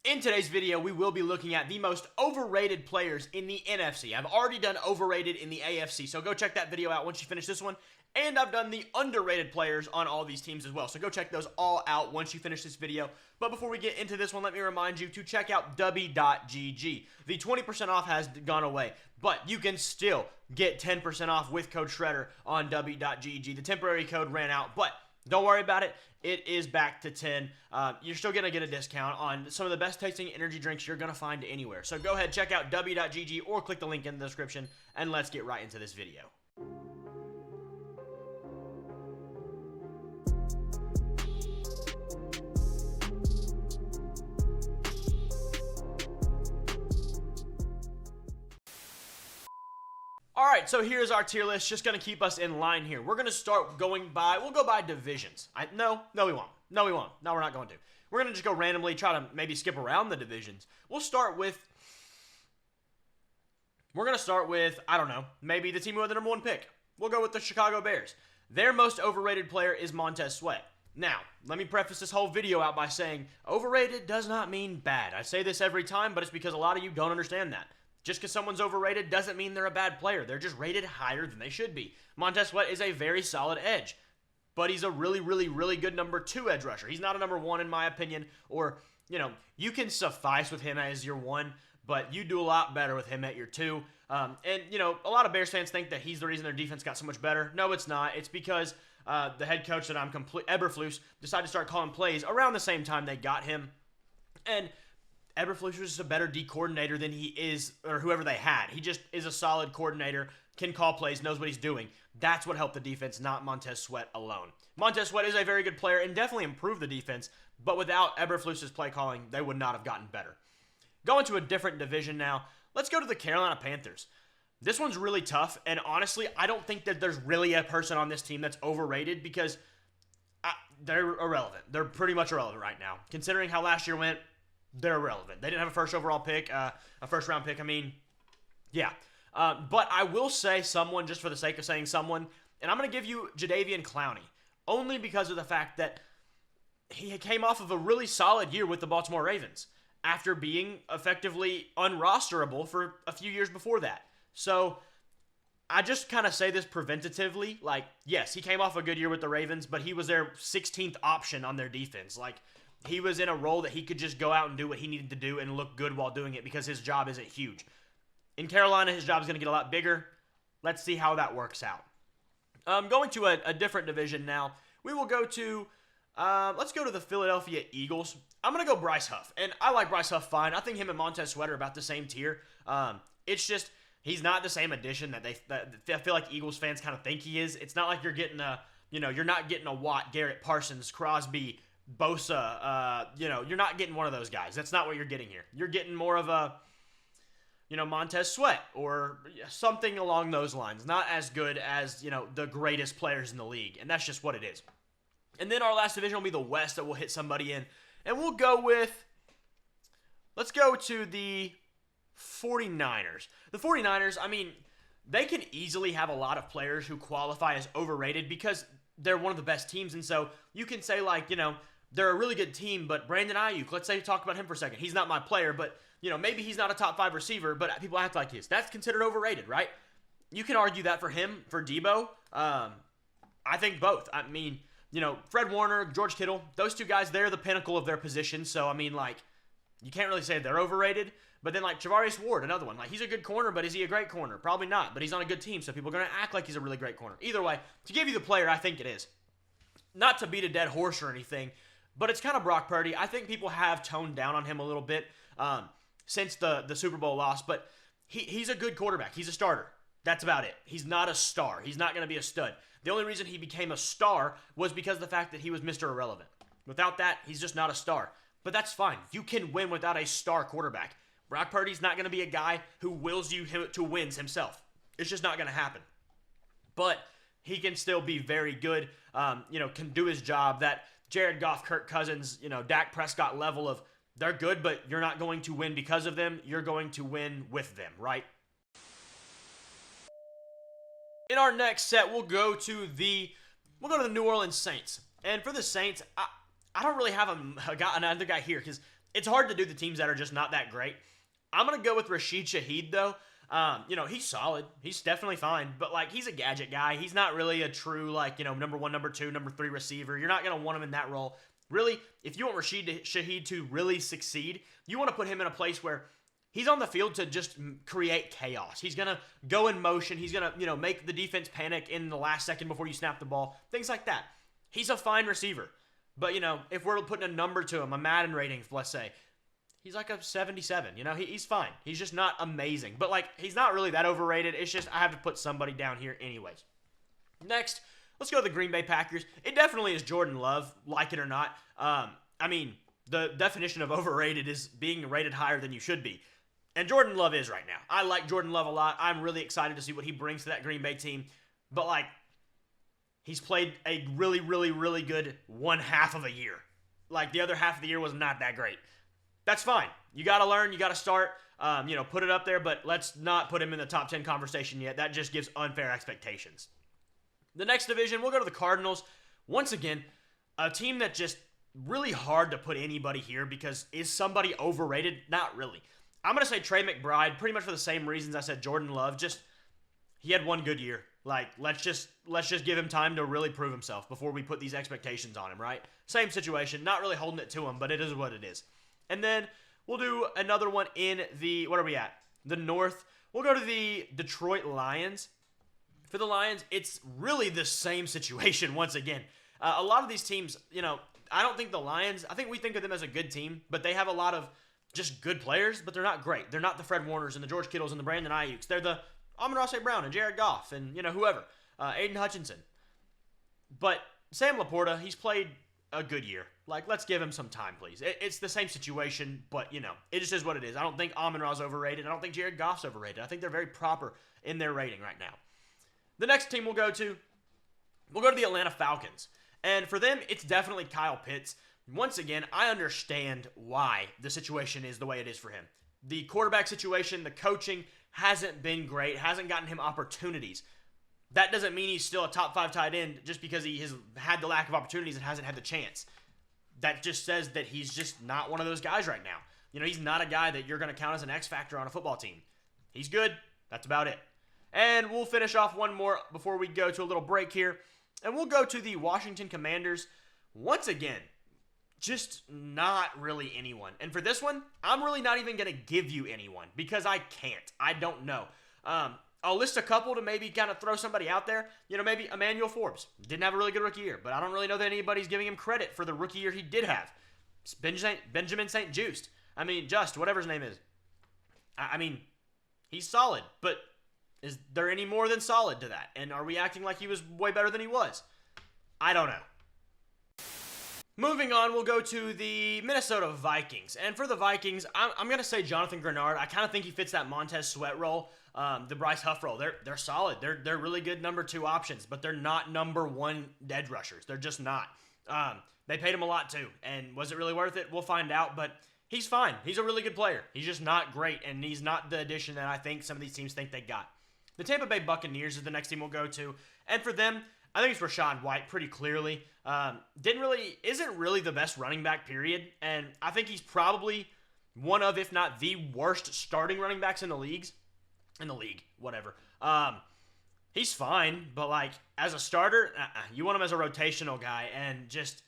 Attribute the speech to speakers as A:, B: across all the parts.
A: In today's video, we will be looking at the most overrated players in the NFC. I've already done overrated in the AFC, so go check that video out once you finish this one. And I've done the underrated players on all these teams as well, so go check those all out once you finish this video. But before we get into this one, let me remind you to check out W.GG. The 20% off has gone away, but you can still get 10% off with code Shredder on W.GG. The temporary code ran out, but don't worry about it. It is back to 10. You're still going to get a discount on some of the best tasting energy drinks you're going to find anywhere. So go ahead, check out W.GG or click the link in the description, and let's get right into this video. Alright, so here's our tier list, just going to keep us in line here. We're going to start going by, we'll go by divisions. No, we won't. No, we're not going to. We're going to just go randomly, try to maybe skip around the divisions. We're going to start with, I don't know, maybe the team who had the number 1 pick. We'll go with the Chicago Bears. Their most overrated player is Montez Sweat. Now, let me preface this whole video out by saying, overrated does not mean bad. I say this every time, but it's because a lot of you don't understand that. Just because someone's overrated doesn't mean they're a bad player. They're just rated higher than they should be. Montez Sweat is a very solid edge, but he's a really good number 2 edge rusher. He's not a number 1 in my opinion, or, you know, you can suffice with him as your 1, but you do a lot better with him at your 2. And, you know, a lot of Bears fans think that he's the reason their defense got so much better. No, it's not. It's because the head coach that Eberflus, decided to start calling plays around the same time they got him. And Eberflus was just a better D coordinator than he is, or whoever they had. He just is a solid coordinator, can call plays, knows what he's doing. That's what helped the defense, not Montez Sweat alone. Montez Sweat is a very good player and definitely improved the defense, but without Eberflus's play calling, they would not have gotten better. Going to a different division now, let's go to the Carolina Panthers. This one's really tough, and honestly, I don't think that there's really a person on this team that's overrated because they're irrelevant. They're pretty much irrelevant right now. Considering how last year went, they're irrelevant. They didn't have a first overall pick, a first round pick. I mean, yeah. But I will say someone just for the sake of saying someone, and I'm going to give you Jadeveon Clowney, only because of the fact that he came off of a really solid year with the Baltimore Ravens after being effectively unrosterable for a few years before that. So I just kind of say this preventatively, like, yes, he came off a good year with the Ravens, but he was their 16th option on their defense. Like, he was in a role that he could just go out and do what he needed to do and look good while doing it because his job isn't huge. In Carolina, his job is going to get a lot bigger. Let's see how that works out. Going to a different division now, we will go to, let's go to the Philadelphia Eagles. I'm going to go Bryce Huff, and I like Bryce Huff fine. I think him and Montez Sweat are about the same tier. It's just, he's not the same addition that I feel like Eagles fans kind of think he is. It's not like you're getting you're not getting a Watt, Garrett, Parsons, Crosby, Bosa, you're not getting one of those guys. That's not what you're getting here. You're getting more of a, Montez Sweat or something along those lines. Not as good as, the greatest players in the league. And that's just what it is. And then our last division will be the West that we'll hit somebody in. And we'll go with, let's go to the 49ers. The 49ers, I mean, they can easily have a lot of players who qualify as overrated because they're one of the best teams. And so you can say, like, they're a really good team, but Brandon Ayuk, let's say talk about him for a second. He's not my player, but, maybe he's not a top 5 receiver, but people act like he is. That's considered overrated, right? You can argue that for him, for Debo. I think both. I mean, Fred Warner, George Kittle, those two guys, they're the pinnacle of their position. So, I mean, like, you can't really say they're overrated. But then, like, Javarius Ward, another one. Like, he's a good corner, but is he a great corner? Probably not, but he's on a good team, so people are going to act like he's a really great corner. Either way, to give you the player, I think it is. Not to beat a dead horse or anything, but it's kind of Brock Purdy. I think people have toned down on him a little bit since the Super Bowl loss, but he's a good quarterback. He's a starter. That's about it. He's not a star. He's not going to be a stud. The only reason he became a star was because of the fact that he was Mr. Irrelevant. Without that, he's just not a star. But that's fine. You can win without a star quarterback. Brock Purdy's not going to be a guy who wills you to wins himself. It's just not going to happen. But he can still be very good, can do his job. That Jared Goff, Kirk Cousins, Dak Prescott level of they're good, but you're not going to win because of them. You're going to win with them, right? In our next set, we'll go to the New Orleans Saints. And for the Saints, I don't really have another guy here because it's hard to do the teams that are just not that great. I'm going to go with Rashid Shaheed, though. He's solid. He's definitely fine. But, like, he's a gadget guy. He's not really a true, like, number 1, number 2, number 3 receiver. You're not going to want him in that role. Really, if you want Rashid Shaheed to really succeed, you want to put him in a place where he's on the field to just create chaos. He's going to go in motion. He's going to, make the defense panic in the last second before you snap the ball. Things like that. He's a fine receiver. But, if we're putting a number to him, a Madden rating, let's say, he's like a 77. He's fine. He's just not amazing. But, like, he's not really that overrated. It's just I have to put somebody down here anyways. Next, let's go to the Green Bay Packers. It definitely is Jordan Love, like it or not. The definition of overrated is being rated higher than you should be. And Jordan Love is right now. I like Jordan Love a lot. I'm really excited to see what he brings to that Green Bay team. But, like, he's played a really, really, really good one half of a year. Like, the other half of the year was not that great. That's fine. You got to learn. You got to start. Put it up there. But let's not put him in the top 10 conversation yet. That just gives unfair expectations. The next division, we'll go to the Cardinals. Once again, a team that just really hard to put anybody here because is somebody overrated? Not really. I'm going to say Trey McBride pretty much for the same reasons I said Jordan Love. Just he had one good year. Like, let's just give him time to really prove himself before we put these expectations on him, right? Same situation. Not really holding it to him, but it is what it is. And then we'll do another one in what are we at? The North. We'll go to the Detroit Lions. For the Lions, it's really the same situation once again. A lot of these teams, I don't think the Lions, I think we think of them as a good team, but they have a lot of just good players, but they're not great. They're not the Fred Warners and the George Kittles and the Brandon Ayuks. They're the Amon-Ra St. Brown and Jared Goff and, whoever. Aiden Hutchinson. But Sam Laporta, he's played a good year. Like, let's give him some time, please. It's the same situation, but, it just is what it is. I don't think Amon-Ra's overrated. I don't think Jared Goff's overrated. I think they're very proper in their rating right now. The next team we'll go to the Atlanta Falcons. And for them, it's definitely Kyle Pitts. Once again, I understand why the situation is the way it is for him. The quarterback situation, the coaching hasn't been great, hasn't gotten him opportunities. That doesn't mean he's still a top 5 tight end just because he has had the lack of opportunities and hasn't had the chance. That just says that he's just not one of those guys right now. He's not a guy that you're going to count as an X factor on a football team. He's good. That's about it. And we'll finish off one more before we go to a little break here. And we'll go to the Washington Commanders. Once again, just not really anyone. And for this one, I'm really not even going to give you anyone because I can't. I don't know. I'll list a couple to maybe kind of throw somebody out there. Maybe Emmanuel Forbes. Didn't have a really good rookie year, but I don't really know that anybody's giving him credit for the rookie year he did have. Benjamin St. Just, whatever his name is. He's solid, but is there any more than solid to that? And are we acting like he was way better than he was? I don't know. Moving on, we'll go to the Minnesota Vikings. And for the Vikings, I'm going to say Jonathan Grenard. I kind of think he fits that Montez Sweat role, the Bryce Huff role. They're solid. They're really good number 2 options, but they're not number 1 edge rushers. They're just not. They paid him a lot too. And was it really worth it? We'll find out, but he's fine. He's a really good player. He's just not great, and he's not the addition that I think some of these teams think they got. The Tampa Bay Buccaneers is the next team we'll go to. And for them, I think it's Rachaad White pretty clearly. Isn't really the best running back, period. And I think he's probably one of, if not the worst starting running backs in the league, whatever. He's fine, but like as a starter, you want him as a rotational guy. And just,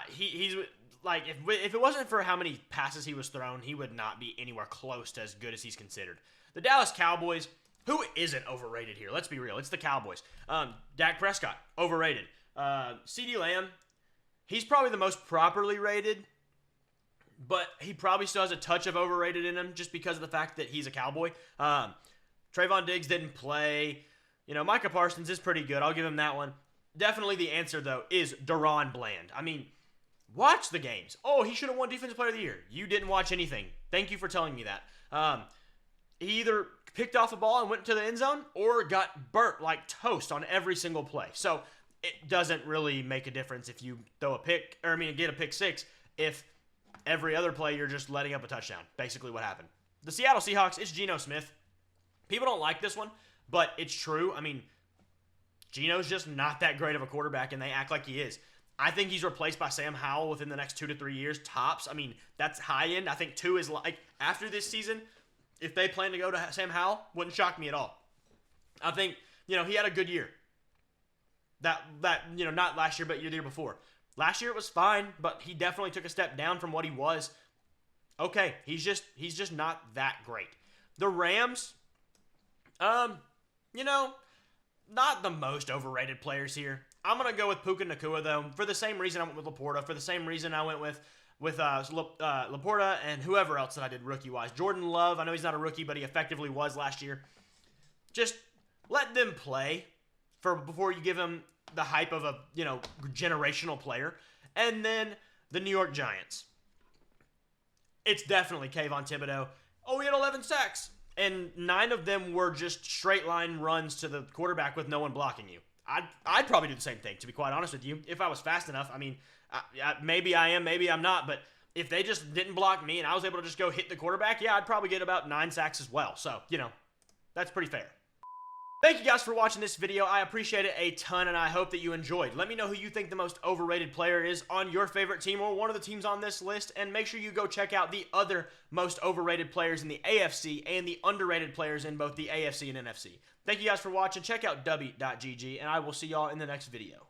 A: he's like, if it wasn't for how many passes he was thrown, he would not be anywhere close to as good as he's considered. The Dallas Cowboys, who isn't overrated here? Let's be real. It's the Cowboys. Dak Prescott, overrated. CeeDee Lamb, he's probably the most properly rated, but he probably still has a touch of overrated in him just because of the fact that he's a Cowboy. Trayvon Diggs didn't play. Micah Parsons is pretty good. I'll give him that one. Definitely the answer, though, is Deron Bland. Watch the games. Oh, he should have won Defensive Player of the Year. You didn't watch anything. Thank you for telling me that. He either picked off a ball and went to the end zone or got burnt like toast on every single play. So it doesn't really make a difference if you throw a pick, get a pick 6 if every other play you're just letting up a touchdown. Basically what happened. The Seattle Seahawks, it's Geno Smith. People don't like this one, but it's true. Geno's just not that great of a quarterback, and they act like he is. I think he's replaced by Sam Howell within the next 2 to 3 years, tops. I mean, that's high end. I think 2 is like, after this season, if they plan to go to Sam Howell, wouldn't shock me at all. I think, he had a good year. That not last year, but the year before. Last year it was fine, but he definitely took a step down from what he was. Okay, he's just not that great. The Rams, not the most overrated players here. I'm going to go with Puka Nacua, though, for the same reason I went with Laporta, for the same reason I went with Laporta and whoever else that I did rookie-wise. Jordan Love, I know he's not a rookie, but he effectively was last year. Just let them play before you give him the hype of a, generational player. And then the New York Giants. It's definitely Kayvon Thibodeau. Oh, he had 11 sacks. And 9 of them were just straight line runs to the quarterback with no one blocking you. I'd probably do the same thing, to be quite honest with you, if I was fast enough. I mean, maybe I am, maybe I'm not, but if they just didn't block me and I was able to just go hit the quarterback, yeah, I'd probably get about 9 sacks as well. So, that's pretty fair. Thank you guys for watching this video. I appreciate it a ton, and I hope that you enjoyed. Let me know who you think the most overrated player is on your favorite team or one of the teams on this list, and make sure you go check out the other most overrated players in the AFC and the underrated players in both the AFC and NFC. Thank you guys for watching. Check out W.GG, and I will see y'all in the next video.